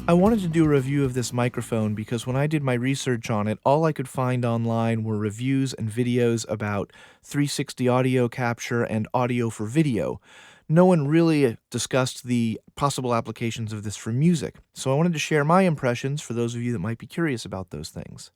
I wanted to do a review of this microphone because when I did my research on it, all I could find online were reviews and videos about 360 audio capture and audio for video. No one really discussed the possible applications of this for music, so I wanted to share my impressions for those of you that might be curious about those things.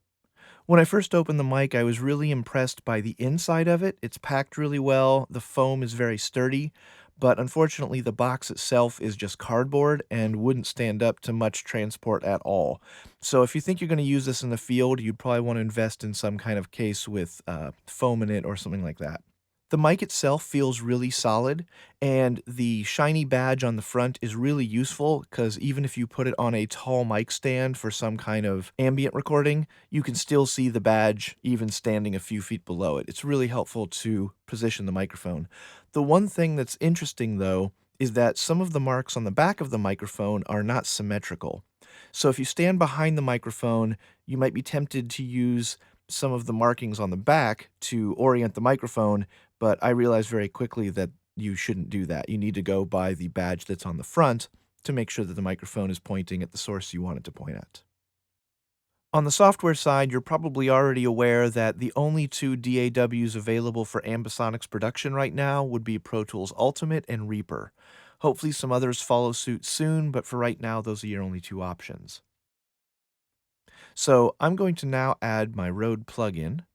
When I first opened the mic, I was really impressed by the inside of it. It's packed really well, the foam is very sturdy, but unfortunately the box itself is just cardboard and wouldn't stand up to much transport at all. So if you think you're going to use this in the field, you'd probably want to invest in some kind of case with foam in it or something like that. The mic itself feels really solid, and the shiny badge on the front is really useful because even if you put it on a tall mic stand for some kind of ambient recording, you can still see the badge even standing a few feet below it. It's really helpful to position the microphone. The one thing that's interesting, though, is that some of the marks on the back of the microphone are not symmetrical. So if you stand behind the microphone, you might be tempted to use some of the markings on the back to orient the microphone, but I realized very quickly that you shouldn't do that. You need to go by the badge that's on the front to make sure that the microphone is pointing at the source you want it to point at. On the software side, you're probably already aware that the only two DAWs available for Ambisonics production right now would be Pro Tools Ultimate and Reaper. Hopefully some others follow suit soon, but for right now, those are your only two options. So I'm going to now add my Rode plugin.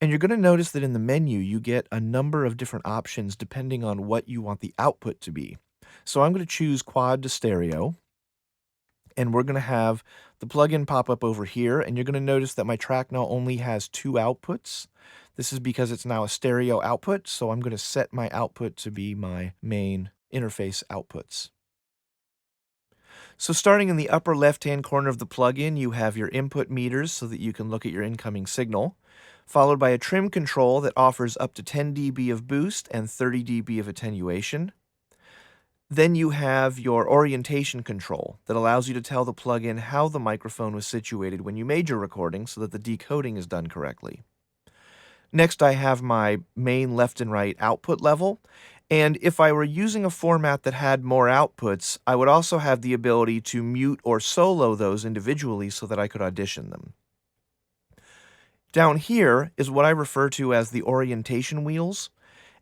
And you're going to notice that in the menu, you get a number of different options depending on what you want the output to be. So I'm going to choose quad to stereo, and we're going to have the plugin pop up over here, and you're going to notice that my track now only has two outputs. This is because it's now a stereo output, so I'm going to set my output to be my main interface outputs. So starting in the upper left-hand corner of the plugin, you have your input meters so that you can look at your incoming signal, followed by a trim control that offers up to 10 dB of boost and 30 dB of attenuation. Then you have your orientation control that allows you to tell the plugin how the microphone was situated when you made your recording so that the decoding is done correctly. Next, I have my main left and right output level, and if I were using a format that had more outputs, I would also have the ability to mute or solo those individually so that I could audition them. Down here is what I refer to as the orientation wheels,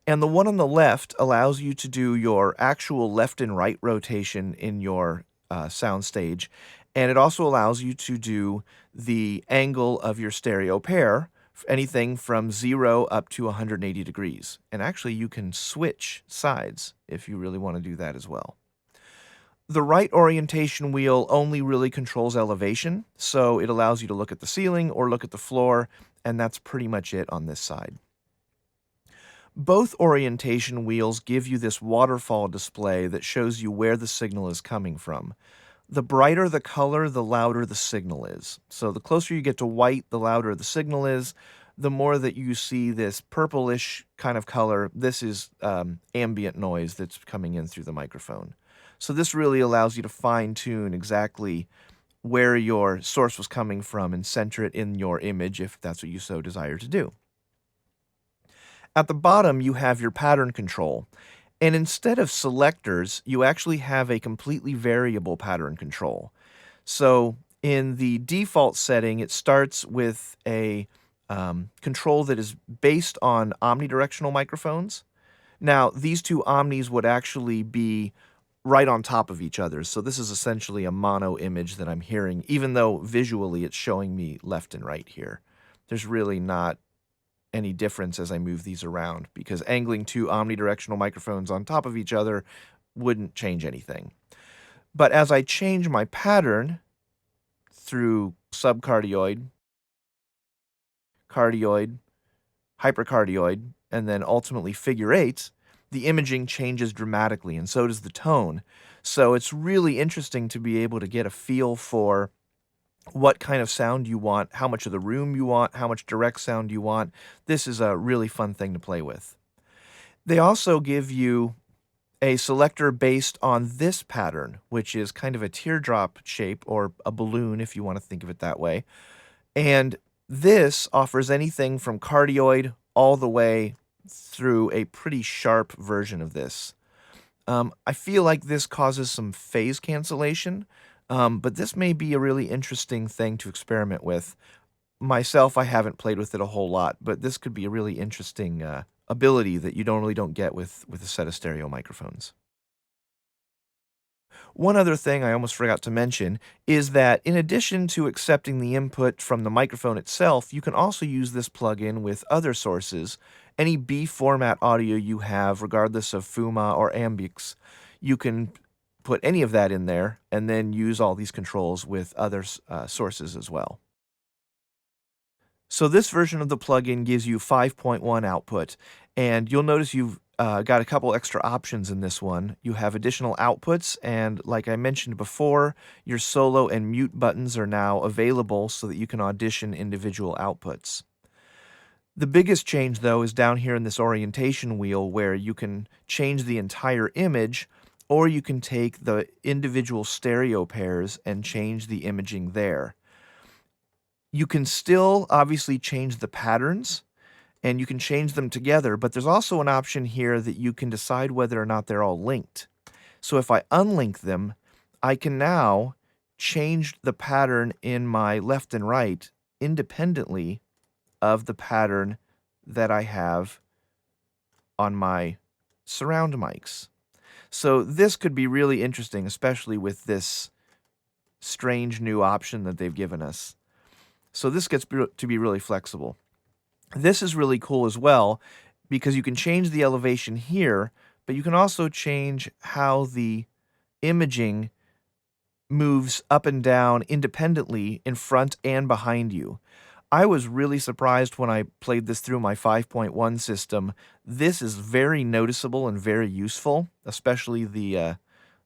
and the one on the left allows you to do your actual left and right rotation in your sound stage, and it also allows you to do the angle of your stereo pair, anything from 0 up to 180 degrees. And actually, you can switch sides if you really want to do that as well. The right orientation wheel only really controls elevation, so it allows you to look at the ceiling or look at the floor, and that's pretty much it on this side. Both orientation wheels give you this waterfall display that shows you where the signal is coming from. The brighter the color, the louder the signal is. So the closer you get to white, the louder the signal is. The more that you see this purplish kind of color, this is ambient noise that's coming in through the microphone. So this really allows you to fine-tune exactly where your source was coming from and center it in your image if that's what you so desire to do. At the bottom, you have your pattern control. And instead of selectors, you actually have a completely variable pattern control. So in the default setting, it starts with a control that is based on omnidirectional microphones. Now, these two omnis would actually be right on top of each other. So this is essentially a mono image that I'm hearing, even though visually it's showing me left and right here. There's really not any difference as I move these around because angling two omnidirectional microphones on top of each other wouldn't change anything. But as I change my pattern through subcardioid, cardioid, hypercardioid, and then ultimately figure eight, the imaging changes dramatically, and so does the tone. So it's really interesting to be able to get a feel for what kind of sound you want, how much of the room you want, how much direct sound you want. This is a really fun thing to play with. They also give you a selector based on this pattern, which is kind of a teardrop shape or a balloon if you want to think of it that way. And this offers anything from cardioid all the way through a pretty sharp version of this. I feel like this causes some phase cancellation. But this may be a really interesting thing to experiment with. Myself, I haven't played with it a whole lot, but this could be a really interesting ability that you don't get with a set of stereo microphones. One other thing I almost forgot to mention is that in addition to accepting the input from the microphone itself, you can also use this plugin with other sources. Any B format audio you have, regardless of FUMA or Ambix, you can put any of that in there and then use all these controls with other sources as well. So this version of the plugin gives you 5.1 output, and you'll notice you've got a couple extra options in this one. You have additional outputs, and like I mentioned before, your solo and mute buttons are now available so that you can audition individual outputs. The biggest change, though, is down here in this orientation wheel where you can change the entire image, or you can take the individual stereo pairs and change the imaging there. You can still obviously change the patterns and you can change them together, but there's also an option here that you can decide whether or not they're all linked. So if I unlink them, I can now change the pattern in my left and right independently of the pattern that I have on my surround mics. So this could be really interesting, especially with this strange new option that they've given us. So this gets to be really flexible. This is really cool as well because you can change the elevation here, but you can also change how the imaging moves up and down independently in front and behind you. I was really surprised when I played this through my 5.1 system. This is very noticeable and very useful, especially the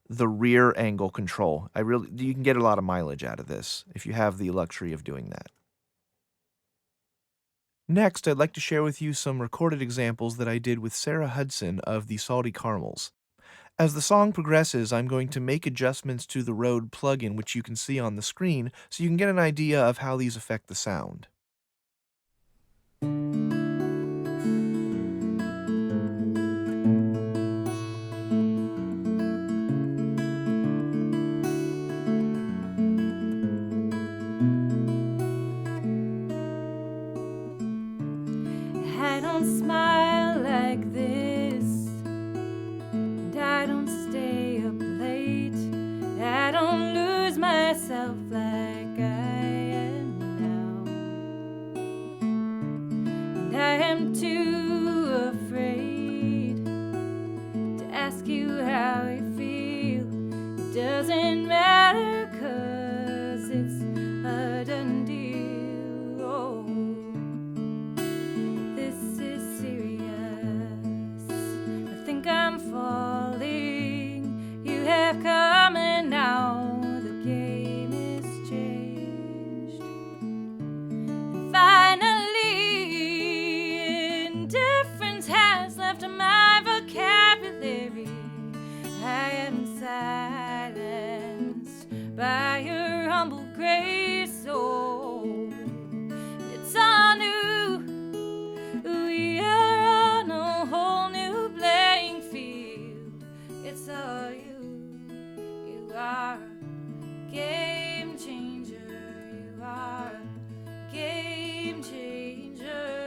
rear angle control. You can get a lot of mileage out of this if you have the luxury of doing that. Next, I'd like to share with you some recorded examples that I did with Sarah Hudson of the Salty Caramels. As the song progresses, I'm going to make adjustments to the Rode plugin, which you can see on the screen, so you can get an idea of how these affect the sound. I don't smile like this, and I don't stay up late. I don't lose myself like I am now, and I am too afraid to ask you how you feel. It doesn't matter 'cause it's a done deal. Oh, this is serious. I think I'm falling. You have come and now the game is changed. And finally, indifference has left my vocabulary. I am silenced by your humble grace. Oh, it's all new. We are on a whole new playing field. It's all you. You are a game changer. You are a game changer.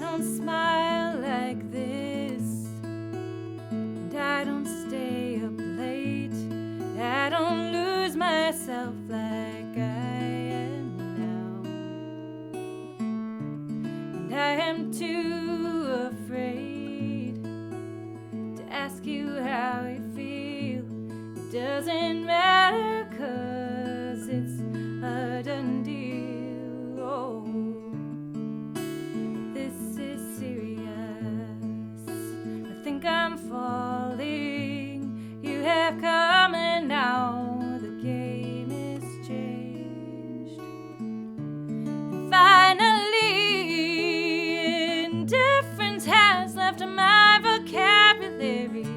don't smile like this, and I don't stay up late. I don't lose myself like I am now, and I am too afraid to ask you how you feel. It doesn't matter, 'cause it's a done deal. Oh, this is serious. I think I'm falling. You have come and now the game is changed. And finally, indifference has left my vocabulary.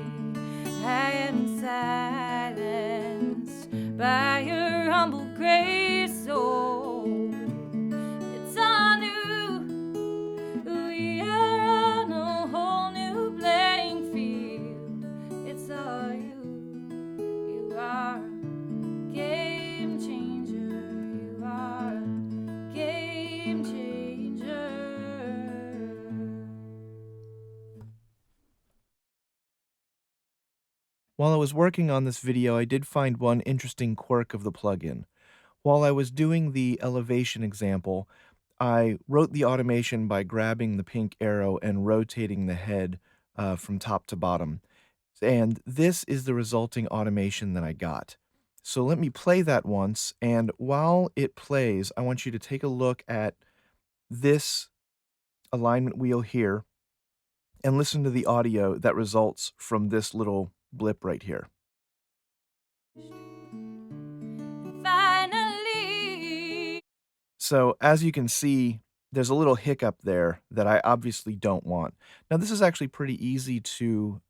I am silenced by your humble grace. Oh, it's all new. We are on a whole new playing field. It's all you. You are a game changer. You are a game changer. While I was working on this video, I did find one interesting quirk of the plugin. While I was doing the elevation example, I wrote the automation by grabbing the pink arrow and rotating the head from top to bottom. And this is the resulting automation that I got. So let me play that once, and while it plays, I want you to take a look at this alignment wheel here and listen to the audio that results from this little blip right here. Finally. So as you can see, there's a little hiccup there that I obviously don't want. Now this is actually pretty easy to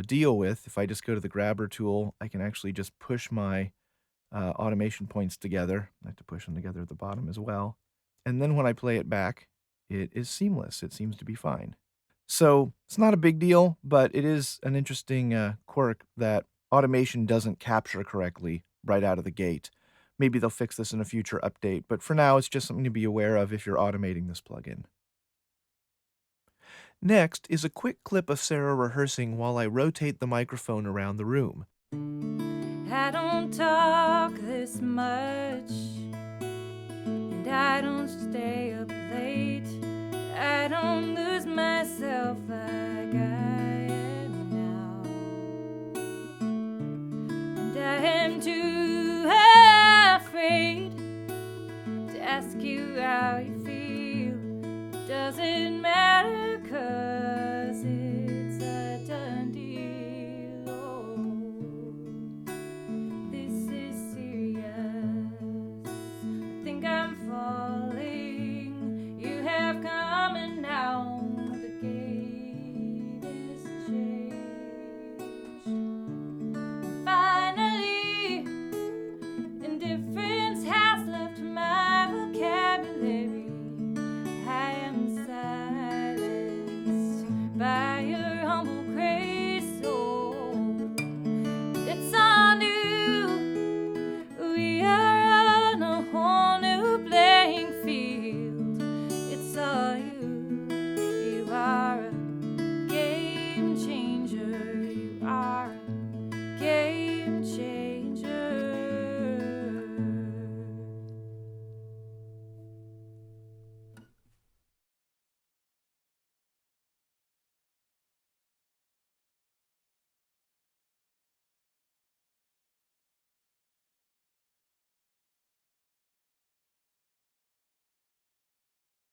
deal with. If I just go to the grabber tool, I can actually just push my automation points together. I have to push them together at the bottom as well. And then when I play it back, it is seamless. It seems to be fine. So it's not a big deal, but it is an interesting quirk that automation doesn't capture correctly right out of the gate. Maybe they'll fix this in a future update, but for now, it's just something to be aware of if you're automating this plugin. Next is a quick clip of Sarah rehearsing while I rotate the microphone around the room. I don't talk this much, and I don't stay up late. I don't lose myself like I am now, and I am too afraid to ask you how you feel. It doesn't matter, 'cause